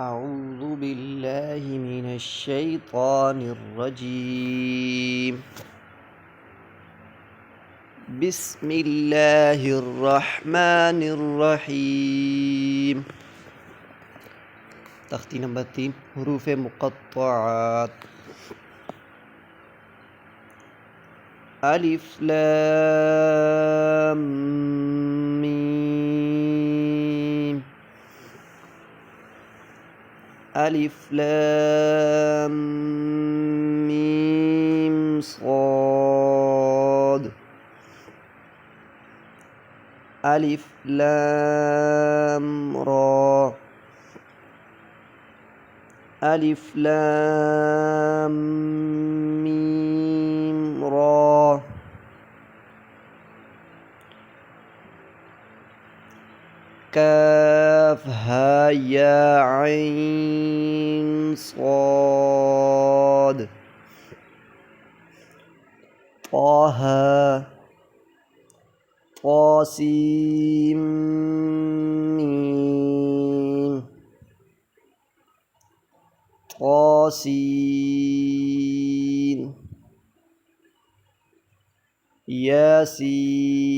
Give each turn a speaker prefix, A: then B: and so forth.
A: أعوذ بالله من الشيطان الرجيم بسم الله الرحمن الرحيم तख्ती नंबर 3 हरूफ मुक़त्तआत अलिफ लाम मीम अलिफ लाम मीम صاد अलिफ लाम रा अलिफ लाम मीम रा काफ हा या ऐन صاد ताहा तासीम मीम तासीन यासीन